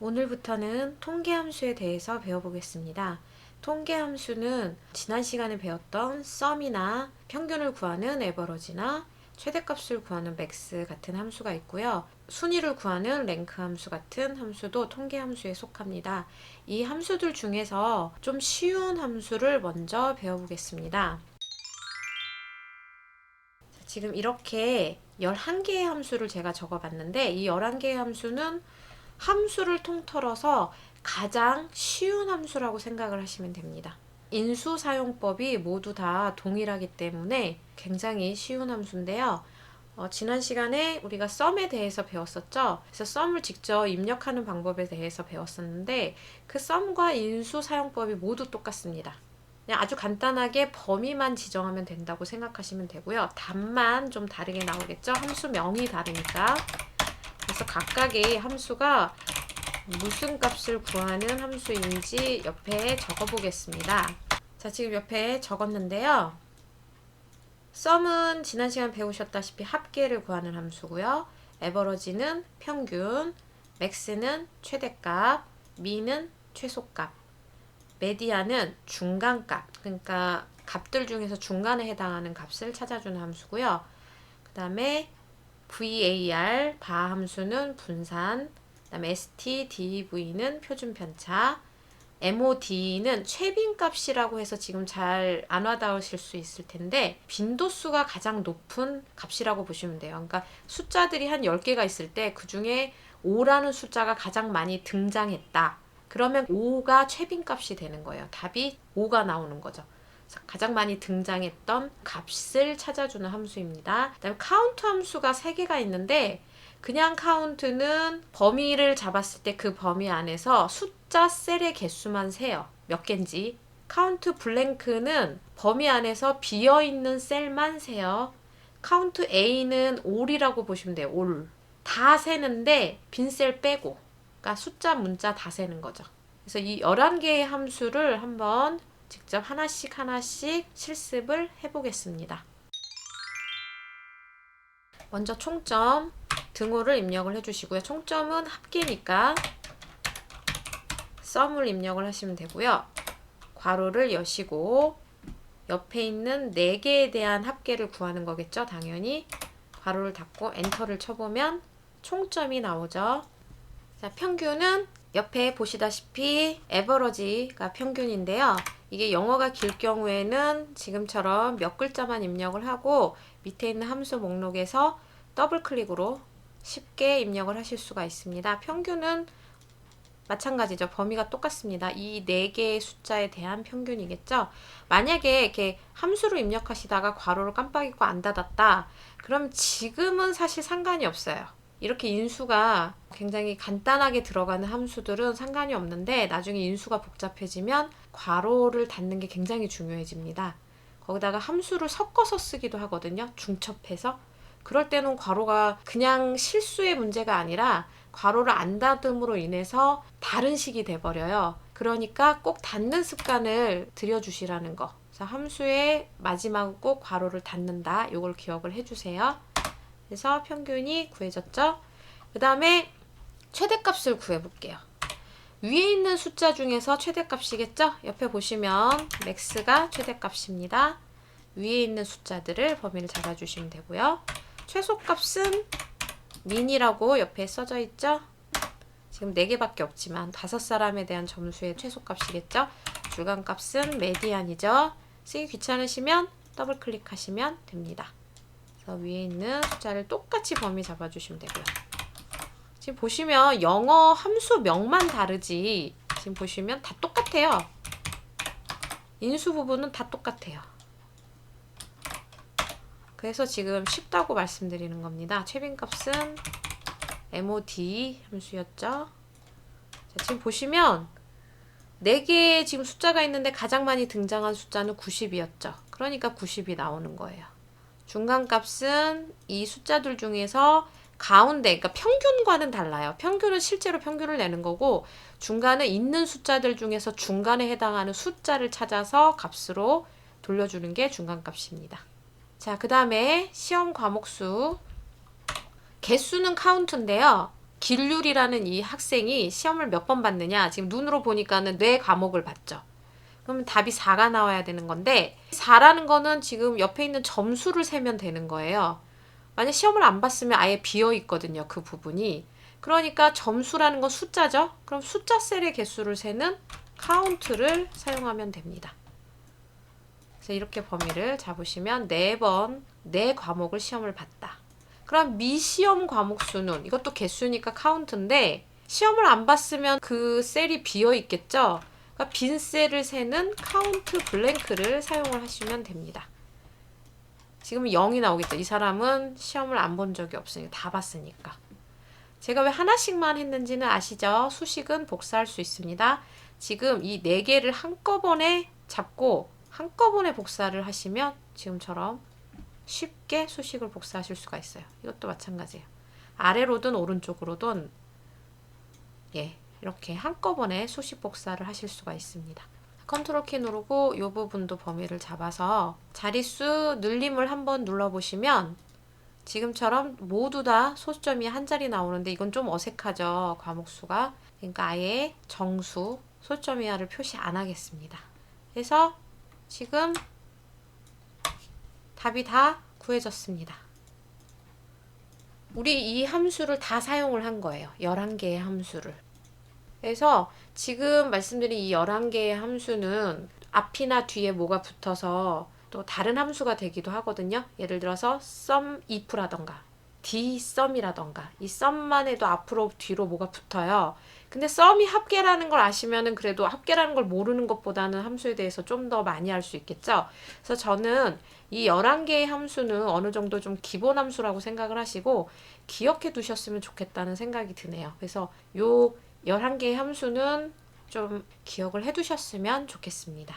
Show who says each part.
Speaker 1: 오늘부터는 통계함수에 대해서 배워보겠습니다. 통계함수는 지난 시간에 배웠던 sum이나 평균을 구하는 average,나 최대값을 구하는 max 같은 함수가 있고요. 순위를 구하는 rank 함수 같은 함수도 통계함수에 속합니다. 이 함수들 중에서 좀 쉬운 함수를 먼저 배워보겠습니다. 지금 이렇게 11개의 함수를 제가 적어봤는데 이 11개의 함수는 함수를 통틀어서 가장 쉬운 함수라고 생각을 하시면 됩니다. 인수 사용법이 모두 다 동일하기 때문에 굉장히 쉬운 함수인데요. 지난 시간에 우리가 sum에 대해서 배웠었죠. 그래서 sum을 직접 입력하는 방법에 대해서 배웠었는데 그 sum과 인수 사용법이 모두 똑같습니다. 그냥 아주 간단하게 범위만 지정하면 된다고 생각하시면 되고요. 답만 좀 다르게 나오겠죠. 함수명이 다르니까. 그래서 각각의 함수가 무슨 값을 구하는 함수인지 옆에 적어 보겠습니다. 자, 지금 옆에 적었는데요. sum은 지난 시간 배우셨다시피 합계를 구하는 함수고요. average는 평균, max는 최대값, mean은 최소값, median은 중간값, 그러니까 값들 중에서 중간에 해당하는 값을 찾아주는 함수고요. 그 다음에 var, 바 함수는 분산, 그 다음에 st, dev는 표준 편차, mod는 최빈값이라고 해서 지금 잘 안 와닿으실 수 있을 텐데 빈도수가 가장 높은 값이라고 보시면 돼요. 그러니까 숫자들이 한 10개가 있을 때 그 중에 5라는 숫자가 가장 많이 등장했다. 그러면 5가 최빈값이 되는 거예요. 답이 5가 나오는 거죠. 가장 많이 등장했던 값을 찾아주는 함수입니다. 그다음에 카운트 함수가 3개가 있는데 그냥 카운트는 범위를 잡았을 때 그 범위 안에서 숫자 셀의 개수만 세요. 몇 개인지. 카운트 블랭크는 범위 안에서 비어있는 셀만 세요. 카운트 A는 all이라고 보시면 돼요. all. 다 세는데 빈 셀 빼고. 그러니까 숫자 문자 다 세는 거죠. 그래서 이 11개의 함수를 한번 직접 하나씩 실습을 해보겠습니다. 먼저 총점 등호를 입력을 해주시고요. 총점은 합계니까 sum을 입력을 하시면 되고요. 괄호를 여시고 옆에 있는 4개에 대한 합계를 구하는 거겠죠. 당연히 괄호를 닫고 엔터를 쳐보면 총점이 나오죠. 자, 평균은 옆에 보시다시피 average가 평균인데요. 이게 영어가 길 경우에는 지금처럼 몇 글자만 입력을 하고 밑에 있는 함수 목록에서 더블 클릭으로 쉽게 입력을 하실 수가 있습니다. 평균은 마찬가지죠. 범위가 똑같습니다. 이 4개의 숫자에 대한 평균이겠죠. 만약에 이렇게 함수로 입력하시다가 괄호를 깜빡 잊고 안 닫았다. 그럼 지금은 사실 상관이 없어요. 이렇게 인수가 굉장히 간단하게 들어가는 함수들은 상관이 없는데 나중에 인수가 복잡해지면 괄호를 닫는 게 굉장히 중요해집니다. 거기다가 함수를 섞어서 쓰기도 하거든요. 중첩해서. 그럴 때는 괄호가 그냥 실수의 문제가 아니라 괄호를 안 닫음으로 인해서 다른 식이 돼버려요. 그러니까 꼭 닫는 습관을 들여주시라는 거. 그래서 함수의 마지막은 꼭 괄호를 닫는다. 이걸 기억을 해주세요. 그래서 평균이 구해졌죠. 그 다음에 최대값을 구해볼게요. 위에 있는 숫자 중에서 최대값이겠죠. 옆에 보시면 max가 최대값입니다. 위에 있는 숫자들을 범위를 잡아주시면 되고요. 최소값은 min이라고 옆에 써져 있죠. 지금 4개밖에 없지만 5사람에 대한 점수의 최소값이겠죠. 중간값은 median이죠. 쓰기 귀찮으시면 더블 클릭하시면 됩니다. 그래서 위에 있는 숫자를 똑같이 범위 잡아주시면 되고요. 지금 보시면 영어 함수명만 다르지 지금 보시면 다 똑같아요. 인수 부분은 다 똑같아요. 그래서 지금 쉽다고 말씀드리는 겁니다. 최빈값은 mod 함수였죠. 자, 지금 보시면 4개의 지금 숫자가 있는데 가장 많이 등장한 숫자는 90이었죠. 그러니까 90이 나오는 거예요. 중간값은 이 숫자들 중에서 가운데, 그러니까 평균과는 달라요. 평균은 실제로 평균을 내는 거고 중간에 있는 숫자들 중에서 중간에 해당하는 숫자를 찾아서 값으로 돌려주는 게 중간값입니다. 자, 그 다음에 시험 과목수 개수는 카운트인데요. 길률이라는 이 학생이 시험을 몇 번 봤느냐? 지금 눈으로 보니까는 뇌 과목을 봤죠. 그러면 답이 4가 나와야 되는 건데 4라는 거는 지금 옆에 있는 점수를 세면 되는 거예요. 만약 시험을 안 봤으면 아예 비어 있거든요. 그 부분이. 그러니까 점수라는 건 숫자죠. 그럼 숫자 셀의 개수를 세는 카운트를 사용하면 됩니다. 그래서 이렇게 범위를 잡으시면 4번 4과목을 시험을 봤다. 그럼 미시험 과목 수는 이것도 개수니까 카운트인데 시험을 안 봤으면 그 셀이 비어 있겠죠. 그러니까 빈 셀을 세는 카운트 블랭크를 사용을 하시면 됩니다. 지금 0이 나오겠죠. 이 사람은 시험을 안 본 적이 없으니까 다 봤으니까. 제가 왜 하나씩만 했는지는 아시죠? 수식은 복사할 수 있습니다. 지금 이 4개를 한꺼번에 잡고 한꺼번에 복사를 하시면 지금처럼 쉽게 수식을 복사하실 수가 있어요. 이것도 마찬가지예요. 아래로든 오른쪽으로든 이렇게 한꺼번에 수식 복사를 하실 수가 있습니다. 컨트롤 키 누르고 이 부분도 범위를 잡아서 자릿수 늘림을 한번 눌러보시면 지금처럼 모두 다 소수점이 한 자리 나오는데 이건 좀 어색하죠. 과목수가. 그러니까 아예 정수, 소수점 이하를 표시 안 하겠습니다. 그래서 지금 답이 다 구해졌습니다. 우리 이 함수를 다 사용을 한 거예요. 11개의 함수를. 그래서 지금 말씀드린 이 11개의 함수는 앞이나 뒤에 뭐가 붙어서 또 다른 함수가 되기도 하거든요. 예를 들어서 sum if라던가 dsum이라던가 이 sum만 해도 앞으로 뒤로 뭐가 붙어요. 근데 sum이 합계라는 걸 아시면은 그래도 합계라는 걸 모르는 것보다는 함수에 대해서 좀 더 많이 알 수 있겠죠. 그래서 저는 이 11개의 함수는 어느 정도 좀 기본 함수라고 생각을 하시고 기억해 두셨으면 좋겠다는 생각이 드네요. 그래서 요 11개의 함수는 좀 기억을 해 두셨으면 좋겠습니다.